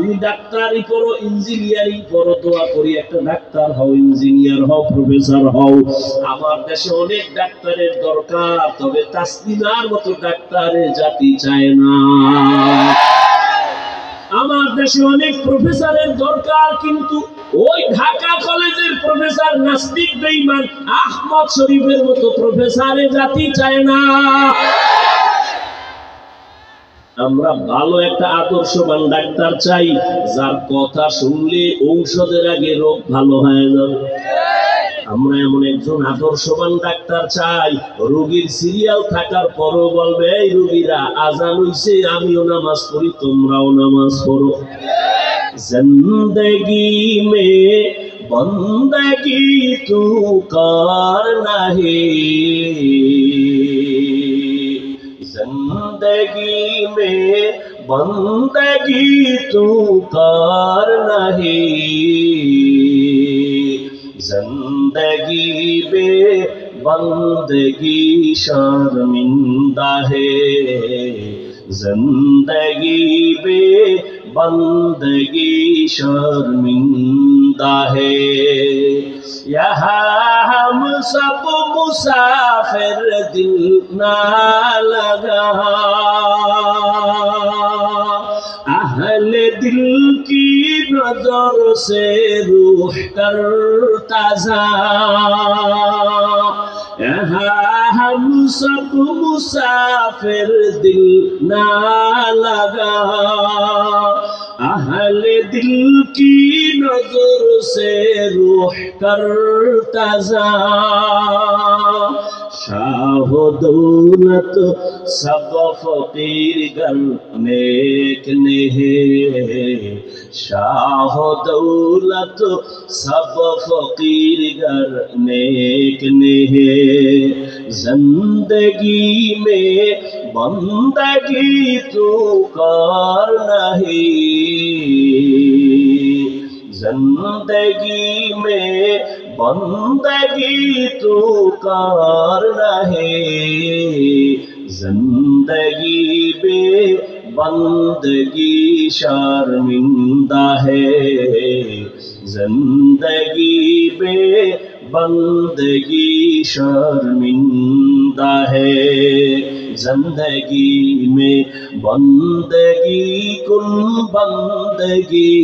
তুমি ডাক্তারি পড়ো, ইঞ্জিনিয়ারিং পড়ো, দোয়া করি একটা ডাক্তার হও, ইঞ্জিনিয়ার হও, প্রফেসর হও। আমার দেশে অনেক ডাক্তারের দরকার, তবে তাসলিমার মতো ডাক্তারের জাতি চায় না। আমার দেশে অনেক প্রফেসরের দরকার, কিন্তু ওই ঢাকা কলেজের প্রফেসর নাস্তিক বেঈমান আহমদ শরীফের মতো প্রফেসরের জাতি চায় না। আমরা ভালো একটা আদর্শবান ডাক্তার চাই, যার কথা শুনলে ঔষধের আগে রোগ ভালো হয়ে যাবে। আমরা এমন একজন আদর্শবান ডাক্তার চাই, রোগীর সিরিয়াল থাকার পরও বলবে, এই রোগীরা আজান হইছে, আমিও নামাজ পড়ি, তোমরাও নামাজ পড়ো। জিন্দেগি মে বন্দগি তু করনা হে, जिंदगी में बंदगी तू करना है, जिंदगी में बंदगी शर्मिंदा है, जिंदगी में बंदगी शर्मिंदा है। यहाँ हम सब मुसाफिर, दिल ना लगा अहले दिल की नजर से रूह करता जा। यहाँ हम सब मुसाफिर, दिल ना लगा अहले दिल की नजर से रूह करता जा। शाह दौलत सब फकीर घर नेक ने है, शाह दौलत सब फकीर घर नेक ने है। जिंदगी में बंदगी तू करना है, जिंदगी में बंदगी तू करना है, जिंदगी में बंदगी शर्मिंदा है, जिंदगी में बंदगी शर्मिंदा है। जिंदगी में बंदगी कुल बंदगी,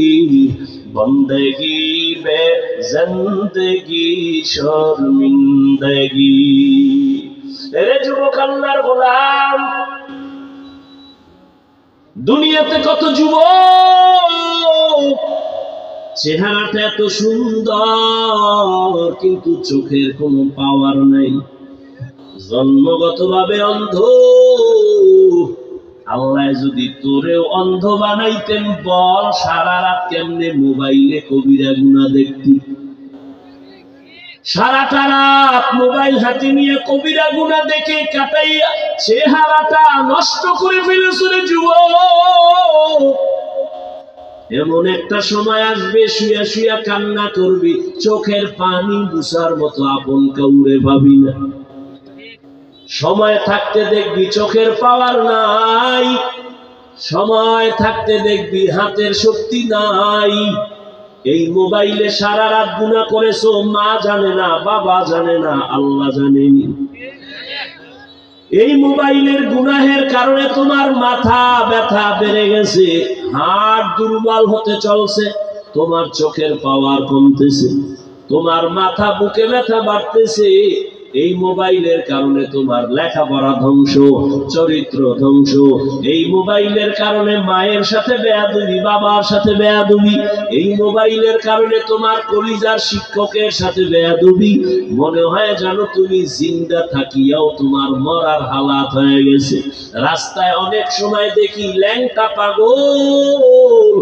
बंदगी बे जिंदगी शर्मिंदगी। এরে যুবক আল্লাহর গোলাম, দুনিয়াতে কত যুবক চেহারাটা এত সুন্দর, কিন্তু চোখের কোনো পাওয়ার নাই, জন্মগতভাবে অন্ধ। আল্লাহ যদি তোরেও অন্ধ বানাইতেন, বল সারা রাত কেমনে মোবাইলে কবিরা গুনাহ দেখতি? সারাটা রাত মোবাইল হাতে নিয়ে কবিরা গুনাহ দেখে কাটাইয়া চেহারাটা নষ্ট করে ফেলেছে রে যুবক। এমন একটা সময় আসবে, শুয়া শুয়া কান্না করবি, চোখের পানি মুছার মতো আপন কাউরে ভাবি না। সময় থাকতে দেখবি চোখের পাওয়ার নাই, সময় থাকতে দেখবি হাতের শক্তি নাই। এই মোবাইলে সারা রাত গুনাহ করেছো, মা জানে না, বাবা জানে না, আল্লাহ জানেনি। এই মোবাইলের গুনাহের কারণে তোমার মাথা ব্যথা বেড়ে গেছে, হাড় দুর্বল হতে চলছে, তোমার চোখের পাওয়ার কমতেছে, তোমার মাথা বুকে ব্যথা বাড়তেছে। এই মোবাইলের কারণে তোমার লেখাপড়া ধ্বংস, চরিত্র ধ্বংস। এই মোবাইলের কারণে মায়ের সাথে বেয়াদবি, বাবার সাথে বেয়াদবি। এই মোবাইলের কারণে তোমার কলিজার শিক্ষকের সাথে বেয়াদবি। মনে হয় জানো তুমি জিন্দা থাকিয়াও তোমার মরার হালাত হয়ে গেছে। রাস্তায় অনেক সময় দেখি ল্যাংটা পাগল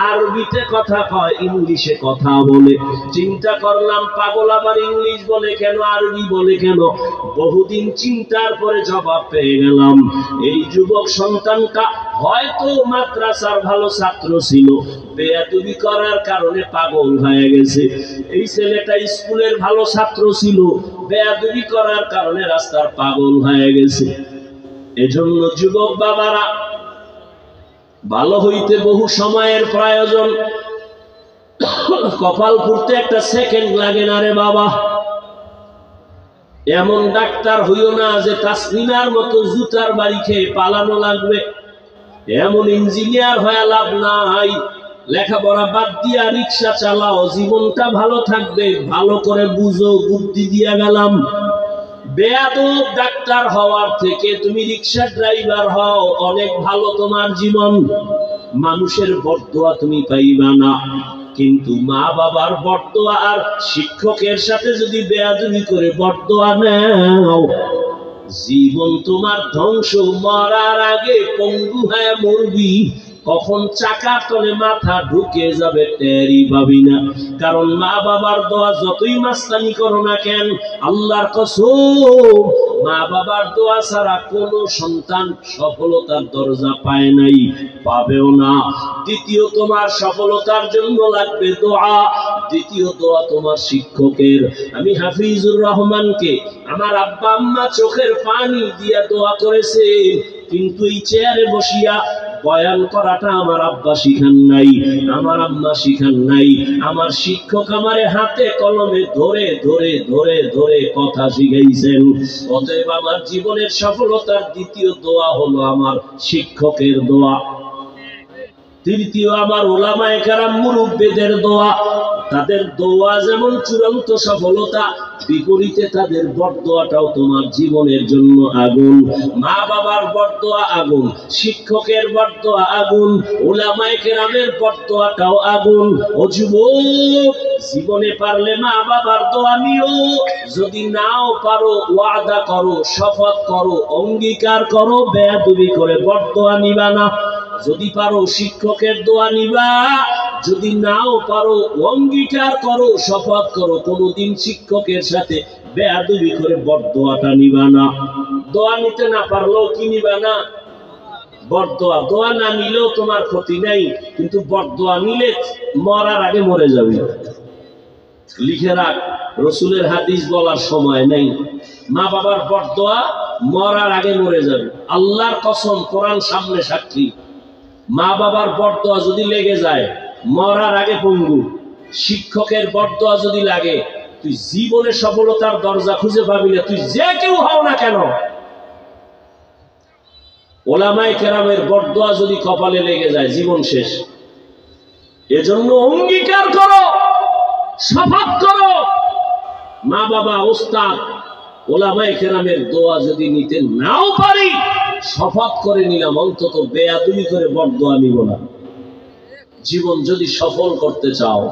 আরবিতে কথা কয়, ইংলিশে কথা বলে। চিন্তা করলাম পাগল আবার ইংলিশ বলে কেন, আরবি বলে কেন? বহুদিন চিন্তার পরে জবাব পেয়ে গেলাম। এই যুবক সন্তানটা হয়তো মাদ্রাসার ভালো ছাত্র ছিল, বেয়াদবি করার কারণে পাগল হয়ে গেছে। এই ছেলেটা স্কুলের ভালো ছাত্র ছিল, বেয়াদবি করার কারণে রাস্তার পাগল হয়ে গেছে। এজন্য যুবক বাবারা, ভালো হইতে বহু সময়ের প্রয়োজন, কপাল পুড়তে একটা সেকেন্ড লাগে না রে বাবা। এমন ডাক্তার হইও না যে তাসমিনার মতো জুতার বাড়ি খেয়ে পালানো লাগবে। এমন ইঞ্জিনিয়ার হয়ে লাভ নাই। লেখাপড়া বাদ দিয়া রিক্সা চালাও, জীবনটা ভালো থাকবে। ভালো করে বুঝো, বুদ্ধি দিয়া গেলাম। বেয়াদব ডাক্তার হওয়ার থেকে তুমি রিক্সা ড্রাইভার হও, অনেক ভালো তোমার জীবন। মানুষের বরদোয়া তুমি পাইবা না, কিন্তু মা বাবার বরদোয়া আর শিক্ষকের সাথে যদি বেয়াদবি করে বরদোয়া নাও, জীবন তোমার ধ্বংস। মরার আগে পঙ্গু হয়ে মরবি, কখন চাকার তলে মাথা ঢুকে যাবে টেরই পাবি না। কারণ মা বাবার দোয়া যতই মাস্তানি করো না কেন, আল্লাহর কসম, মা বাবার দোয়া ছাড়া কোনো সন্তান সফলতার দরজা পায় নাই, পাবেও না। দ্বিতীয়, তোমার সফলতার জন্য লাগবে দোয়া। দ্বিতীয় দোয়া তোমার শিক্ষকের। আমি হাফিজুর রহমানকে আমার আব্বা আম্মা চোখের পানি দিয়া দোয়া করেছে, কিন্তু এই চেয়ারে বসিয়া বয়ান করাটা আমার আব্বা শিখান নাই, আমার আম্মা শিখান নাই। আমার শিক্ষক আমারে হাতে কলমে ধরে ধরে ধরে ধরে কথা শিখাইছেন। অতএব আমার জীবনের সফলতার দ্বিতীয় দোয়া হলো আমার শিক্ষকের দোয়া। তৃতীয়, আমার উলামায়ে কেরাম মুরব্বিদের দোয়া। তাদের দোয়া যেমন চূড়ান্ত সফলতা, বিপরীতে তাদের বরদোয়াটাও তোমার জীবনের জন্য আগুন। মা বাবার বরদোয়া আগুন, শিক্ষকের বরদোয়া আগুন, উলামায়ে কেরামের বরদোয়াটাও আগুন। ও যুবক, জীবনে পারলে মা বাবার দোয়া নিও। যদি নাও পারো, ওয়াদা করো, শপথ করো, অঙ্গীকার করো, বেয়াদবি করে বরদোয়া নিবা না। যদি পারো শিক্ষকের দোয়া নিবা, যদি নাও পারো অঙ্গীকার করো, শপথ করো, কোনোদিন শিক্ষকের সাথে বেয়াদবি করে বরদোয়াটা নিবা না। দোয়া নিতে না পারলেও কি নিবা না? বরদোয়া। দোয়া না নিলেও তোমার ক্ষতি নাই, কিন্তু বরদোয়া নিলে মরার আগে মরে যাবে। লিখে রাখ, রসুলের হাদিস বলার সময় নেই। মা বাবার বরদোয়া মরার আগে মরে যাবে। আল্লাহর কসম, কোরআন সামনে সাক্ষী। মা বাবার বরদোয়া যদি লেগে যায়, মরার আগে পঙ্গু। শিক্ষকের বরদোয়া যদি লাগে, তুই জীবনে সফলতার দরজা খুঁজে পাবি না, তুই যে কেউ হও না কেন। ওলামায়ে কেরামের বরদোয়া যদি কপালে লেগে যায়, জীবন শেষ। এজন্য অঙ্গীকার করো, শপথ করো। মা বাবা, ওস্তাদ, ওলামায়ে কেরামের দোয়া যদি নিতে নাও পারি, শপথ করে নিলাম অন্তত বেয়াদবি করে বরদোয়া নিব না। জীবন যদি সফল করতে চাও,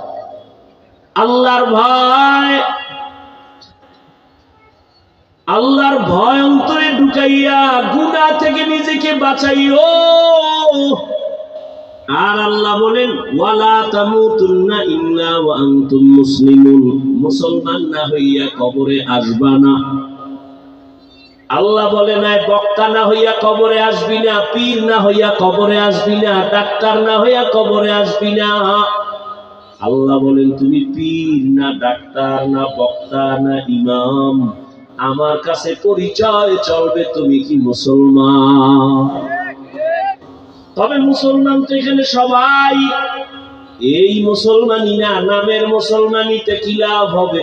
আল্লাহর ভয়, আল্লাহর ভয় অন্তরে ঢুকাইয়া গুনাহ থেকে নিজেকে বাঁচাইও। আর আল্লাহ বলেন, ওয়ালা তামুতুন্না ইল্লা ওয়া আনতুম মুসলিমুন। মুসলমান না হইয়া কবরে আসবা না। আল্লাহ বলে নাই, বক্তা না হইয়া কবরে আসবি না, পীর না হইয়া কবরে আসবি না, ডাক্তার না হইয়া কবরে আসবি না। আল্লাহ বলেন, তুমি পীর না, ডাক্তার না, বক্তা না, ইমাম, আমার কাছে পরিচয় চলবে তুমি কি মুসলমান। তবে মুসলমান তো এখানে সবাই। এই মুসলমানই না, নামের মুসলমানিতে কি লাভ হবে?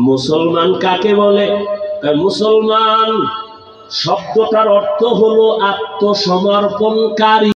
মুসলমান কাকে বলে? মুসলমান শব্দটার অর্থ হলো আত্মসমর্পণকারী।